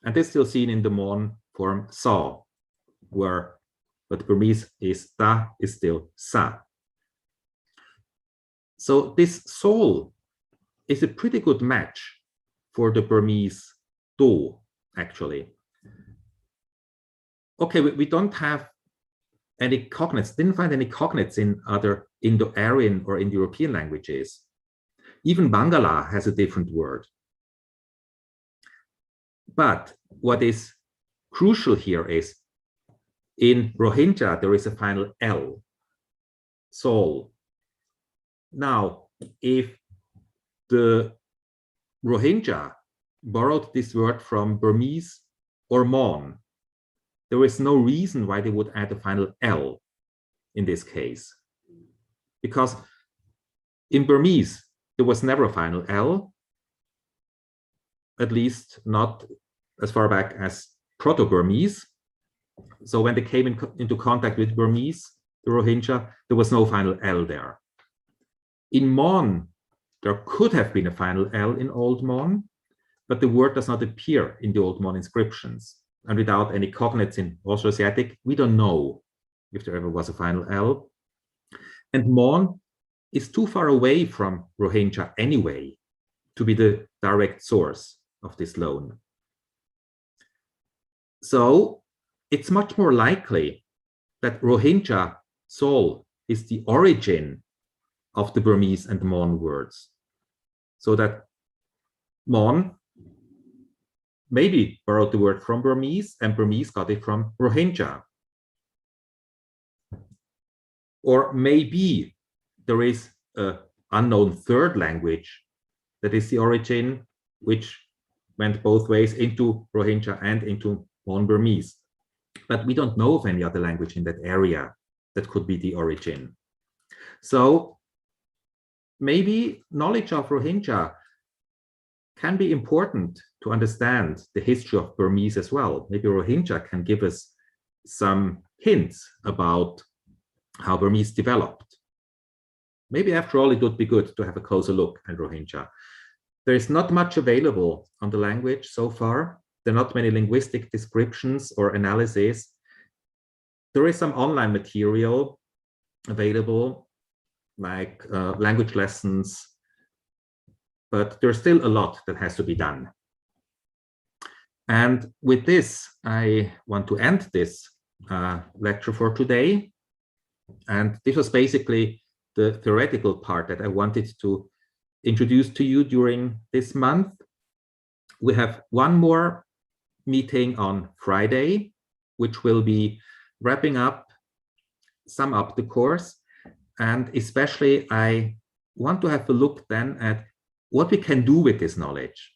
and it's still seen in the Mon form saw, where but Burmese is ta is still sa. So this soul is a pretty good match for the Burmese do, actually. Okay, we don't have any cognates, didn't find any cognates in other Indo-Aryan or Indo-European languages. Even Bangala has a different word. But what is crucial here is in Rohingya, there is a final L, soul. Now, if the Rohingya borrowed this word from Burmese or Mon, there is no reason why they would add a final L in this case. Because in Burmese, there was never a final L, at least not as far back as Proto-Burmese. So when they came into contact with Burmese, the Rohingya, there was no final L there. In Mon, there could have been a final L in Old Mon, but the word does not appear in the Old Mon inscriptions. And without any cognates in Austroasiatic, we don't know if there ever was a final L. And Mon is too far away from Rohingya anyway to be the direct source of this loan. So it's much more likely that Rohingya soul is the origin of the Burmese and Mon words. So that Mon maybe borrowed the word from Burmese and Burmese got it from Rohingya. Or maybe there is an unknown third language that is the origin, which went both ways into Rohingya and into Mon Burmese. But we don't know of any other language in that area that could be the origin. So maybe knowledge of Rohingya can be important to understand the history of Burmese as well. Maybe Rohingya can give us some hints about how Burmese developed. Maybe after all, it would be good to have a closer look at Rohingya. There is not much available on the language so far. There are not many linguistic descriptions or analyses. There is some online material available, like language lessons but there's still a lot that has to be done. And with this, I want to end this lecture for today. And this was basically the theoretical part that I wanted to introduce to you during this month. We have one more meeting on Friday, which will be wrapping up, sum up the course. And especially I want to have a look then at what we can do with this knowledge.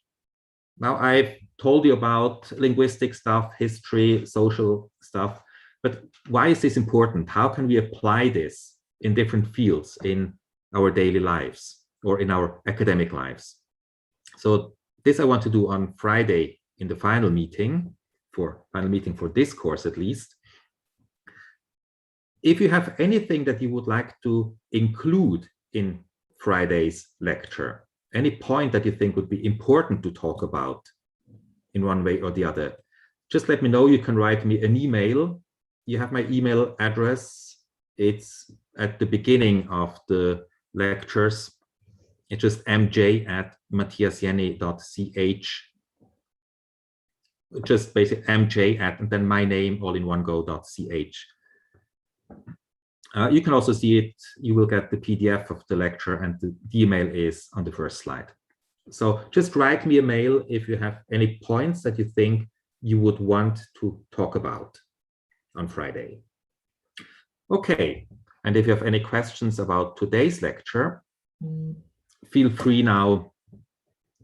Now I've told you about linguistic stuff, history, social stuff, but why is this important? How can we apply this in different fields in our daily lives or in our academic lives? So this I want to do on Friday in the final meeting for this course at least. If you have anything that you would like to include in Friday's lecture, any point that you think would be important to talk about in one way or the other, just let me know. You can write me an email. You have my email address. It's at the beginning of the lectures. It's just mj@mathiasjenny.ch. Just basically mj@ and then my name all in one go.ch. You can also see it. You will get the PDF of the lecture, and the email is on the first slide. So just write me a mail if you have any points that you think you would want to talk about on Friday. Okay, and if you have any questions about today's lecture, feel free now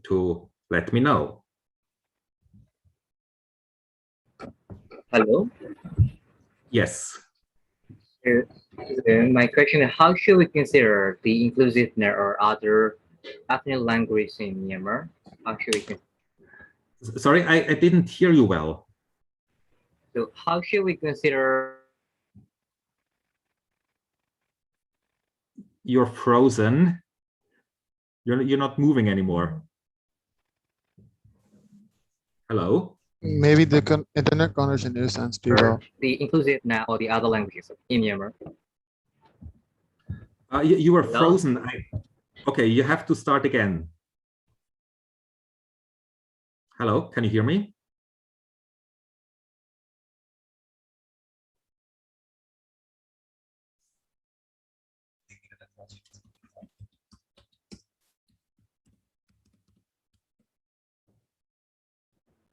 to let me know. Hello. Yes. My question is, how should we consider the inclusiveness or other ethnic language in Myanmar? How should we consider? Sorry, I didn't hear you well. So how should we consider? You're frozen. You're not moving anymore. Hello? Maybe the internet connection is unstable. The inclusiveness or the other languages in Myanmar? You were Hello? frozen. Okay, you have to start again. Hello, can you hear me?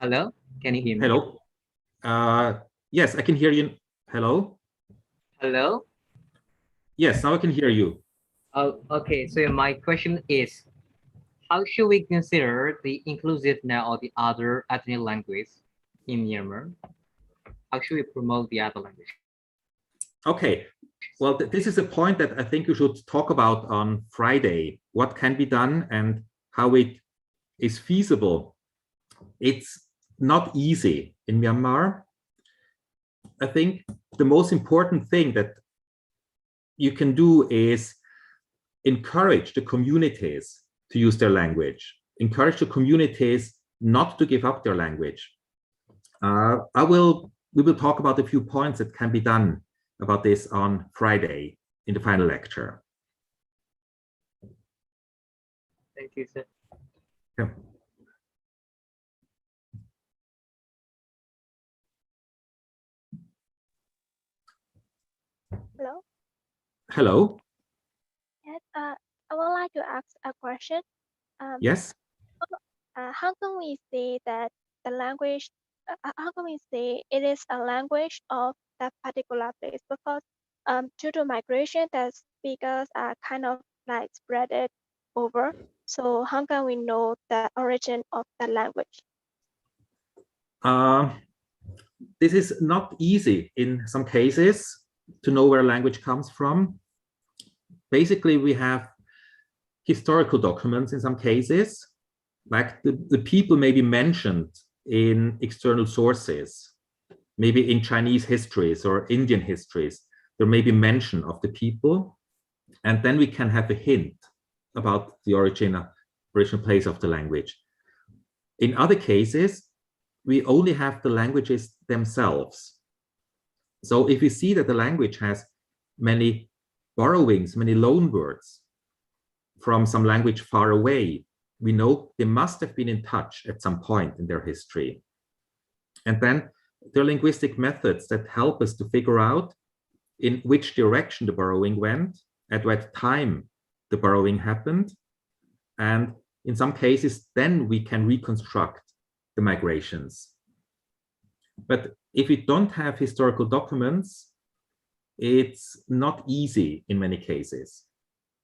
Hello, can you hear me? Hello. Yes, I can hear you. Hello. Hello. Yes, now I can hear you. Oh, okay. So my question is, how should we consider the inclusiveness or the other ethnic language in Myanmar? How should we promote the other language? Okay. Well, this is a point that I think you should talk about on Friday. What can be done and how it is feasible. It's not easy in Myanmar. I think the most important thing that you can do is encourage the communities to use their language, encourage the communities not to give up their language. We will talk about a few points that can be done about this on Friday in the final lecture. Thank you, sir. Yeah. Hello. Hello. Yes. I would like to ask a question. Yes. How can we say that the language? How can we say it is a language of that particular place? Because due to migration, the speakers are kind of like spread it over. So how can we know the origin of the language? This is not easy in some cases to know where language comes from. Basically, we have historical documents in some cases, like the people may be mentioned in external sources, maybe in Chinese histories or Indian histories, there may be mention of the people, and then we can have a hint about the original place of the language. In other cases, we only have the languages themselves. So if we see that the language has many borrowings, many loan words from some language far away, we know they must have been in touch at some point in their history. And then there are linguistic methods that help us to figure out in which direction the burrowing went, at what time the burrowing happened. And in some cases, then we can reconstruct the migrations. But if we don't have historical documents, it's not easy in many cases.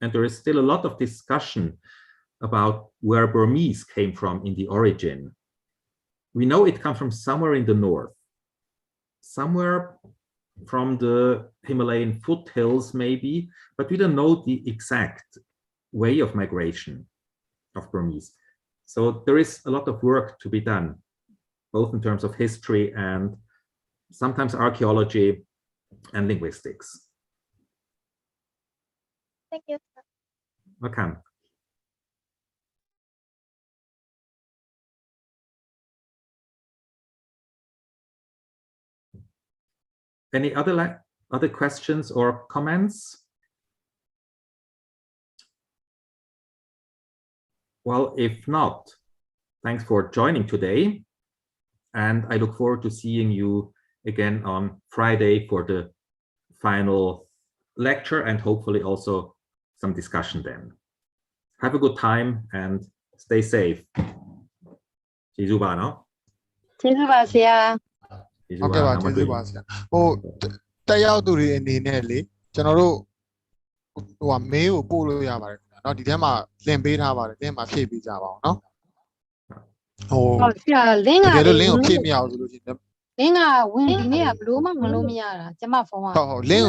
And there is still a lot of discussion about where Burmese came from in the origin. We know it comes from somewhere in the north, somewhere from the Himalayan foothills maybe, but we don't know the exact way of migration of Burmese. So there is a lot of work to be done, both in terms of history and sometimes archaeology and linguistics. Thank you. Welcome. Any other questions or comments? Well, if not, thanks for joining today. And I look forward to seeing you again on Friday for the final lecture and hopefully also some discussion then. Have a good time and stay safe. ကျေးဇူးပါနော် ကျေးဇူးပါဆရာ ဟုတ်ကဲ့ပါကျေးဇူးပါဆရာဟိုတက်ရောက်သူတွေအနေနဲ့လေကျွန်တော်တို့ဟိုမေးကိုပို့လို့ရပါတယ်ခင်ဗျာเนาะဒီထဲမှာလင်ပေးထားပါတယ်လင်မှာဖြည့်ပေးကြပါအောင်เนาะဟိုဆရာလင်းကတကယ်လို့လင်ကိုဖြည့်မရအောင်ဆိုလို့ရှိရင်လင်းကဝင်ဒီနေ့ကဘလို့မှဝင်လို့မရတာကျမဖုန်းကဟုတ်လင်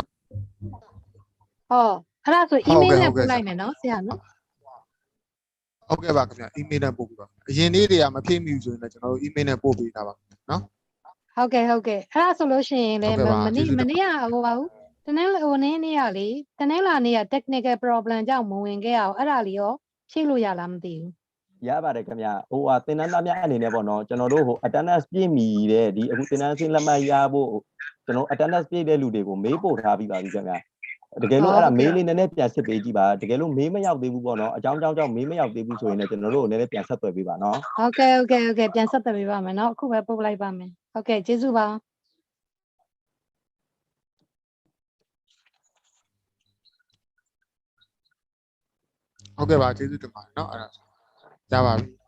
ဟောအဲ့ဒါဆို email နဲ့ပို့လိုက်မယ်နော်ဆရာနော်ဟုတ်ကဲ့ပါခင်ဗျာ email နဲ့ပို့ပြီးပါအရင်နေ့တွေကမဖြည့်မိဘူးဆိုရင်လည်းကျွန်တော်တို့ email နဲ့ပို့ပေးထားပါနော်ဟုတ်ကဲ့အဲ့ဒါဆိုလို့ရှိရင်လည်းမနေ့ကဟိုပါဘူးတနေ့ဟိုနေ့ကလေတနေ့လာနေ့က technical problem ကြောင့်မဝင်ခဲ့အောင်အဲ့ဒါလေးရောဖြည့်လို့ရလားမသိဘူးရပါတယ်ခင်ဗျာဟိုသင်တန်းသားများအနေနဲ့ပေါ့နော်ကျွန်တော်တို့ဟို attendance ပြည့်မီတဲ့ဒီအခုသင်တန်းဆင်းလက်မှတ်ရဖို့ကျွန်တော် attendance ပြည့်တဲ့လူတွေကိုမေးပို့ထားပြီးပါပြီခင်ဗျာတကယ်လို့အဲ့ဒါမေးလေးနည်းနည်းပြန်စစ်ပေးကြည့်ပါတကယ်လို့မေးမရောက်သေးဘူးပေါ့နော်အကြောင်းကြောင့်မေးမရောက်သေးဘူးဆိုရင်လည်းကျွန်တော်တို့နည်းနည်းပြန်ဆက်သွယ်ပေးပါနော်ဟုတ်ကဲ့ပြန်ဆက်သွယ်ပေးပါမယ်နော်အခုပဲပို့လိုက်ပါမယ်ဟုတ်ကဲ့ကျေးဇူးပါဟုတ်ကဲ့ပါကျေးဇူးတင်ပါတယ်เนาะအဲ့ဒါရပါပြီ